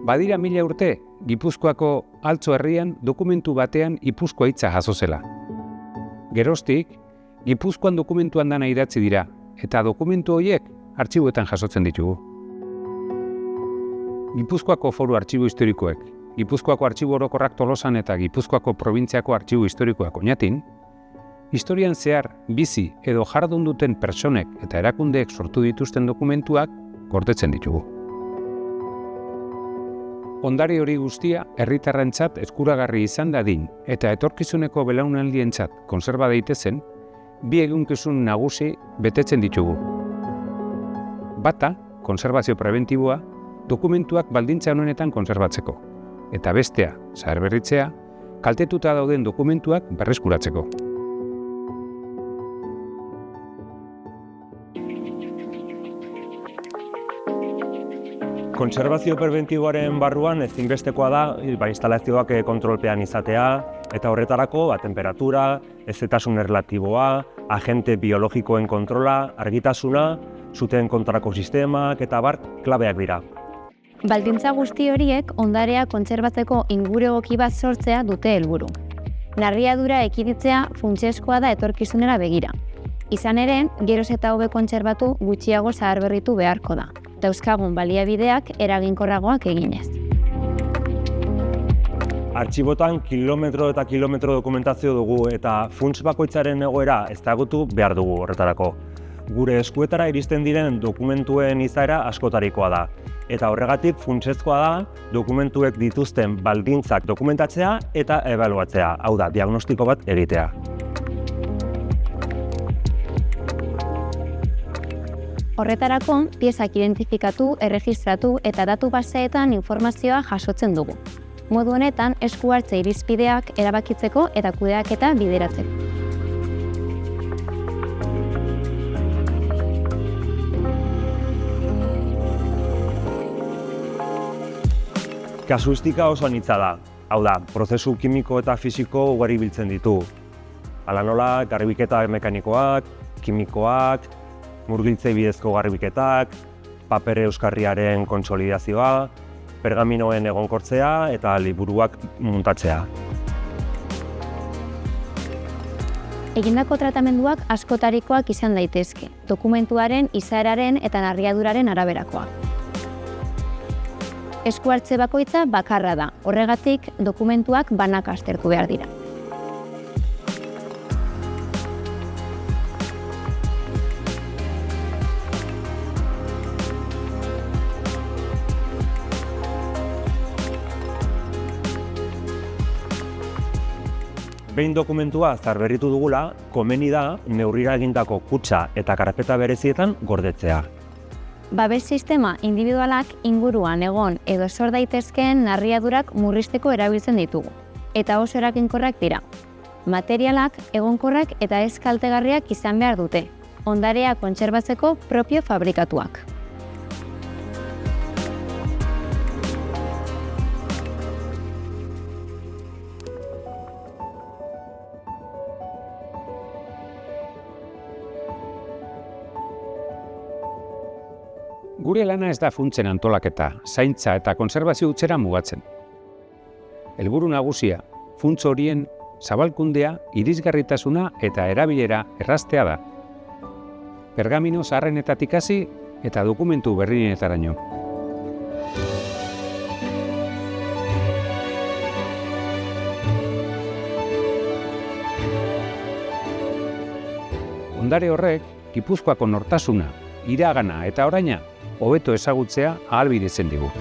Badira 1000 urte, Gipuzkoako Altzo herrian dokumentu batean Ipuzkoa hitza jaso zela. Geroztik, Gipuzkoan dokumentuan dana idatzi dira, eta dokumentu horiek artxiboetan jasotzen ditugu. Gipuzkoako Foru Artxibo Historikoek, Gipuzkoako Artxibo Orokorrak Tolosan eta Gipuzkoako Probintziako Artxibo Historikoak Oñatin, historian zehar bizi edo jardun duten pertsonek eta erakundeek sortu dituzten dokumentuak gordetzen ditugu. Ondare hori guztia herritarrentzat eskuragarri izan dadin eta etorkizuneko belaunaldientzat kontserba daitezen, bi eginkizun nagusi betetzen ditugu. Bata, kontserbazio prebentiboa, dokumentuak baldintza honetan kontserbatzeko, eta bestea, zaharberritzea, kaltetuta dauden dokumentuak berreskuratzeko. Kontserbazio prebentiboaren barruan ezinbestekoa da instalazioak kontrolpean izatea, eta horretarako temperatura, hezetasun erlatiboa, agente biologikoen kontrola, argitasuna, suteen kontrako sistemak eta klabeak dira. Baldintza guzti horiek ondarea kontserbatzeko inguru egoki bat sortzea dute helburu. Narriadura ekiditzea funtsezkoa da etorkizunera begira. Izan ere, geroz eta hobe kontserbatu gutxiago zaharberritu beharko da. Dauzkagun baliabideak eraginkorragoak eginez. Artxibotan kilometro eta kilometro dokumentazio dugu eta funts bakoitzaren egoera ezagutu behar dugu horretarako. Gure eskuetara iristen diren dokumentuen izaera askotarikoa da. Eta horregatik funtsezkoa da dokumentuek dituzten baldintzak dokumentatzea eta ebaluatzea, hau da, diagnostiko bat egitea. Horretarako, piezak identifikatu, erregistratu eta datu baseetan informazioa jasotzen dugu. Modu honetan, esku hartze irizpideak erabakitzeko eta kudeaketa bideratzeko. Kasuistika oso anitza da. Hau da, prozesu kimiko eta fisiko ugari biltzen ditu. Hala nola, garbiketa mekanikoak, kimikoak, murgiltzei bidezko garbiketak, paper euskarriaren kontsolidazioa, pergaminoen egonkortzea eta liburuak muntatzea. Egindako tratamenduak askotarikoak izan daitezke, dokumentuaren, izaeraren eta narriaduraren araberakoa. Esku hartze bakoitza bakarra da, horregatik dokumentuak banaka aztertu behar dira. Behin dokumentua zaharberritu dugula, komeni da neurrira egindako kutxa eta karpeta berezietan gordetzea. Babes sistema individualak inguruan egon edo sor daitezkeen narriadurak murrizteko erabiltzen ditugu, eta oso eraginkorrak dira. Materialak, egonkorrak eta ez kaltegarriak izan behar dute, ondarea kontserbatzeko propio fabrikatuak. Gure lana ez da funtsen antolaketa, zaintza eta kontserbazio hutsera mugatzen. Helburu nagusia, funts horien zabalkundea, irisgarritasuna eta erabilera erraztea da. Pergamino zaharrenetatik hasi eta dokumentu berrienetaraino. Ondare horrek, Gipuzkoako nortasuna, iragana eta oraina hobeto ezagutzea ahalbidetzen digu.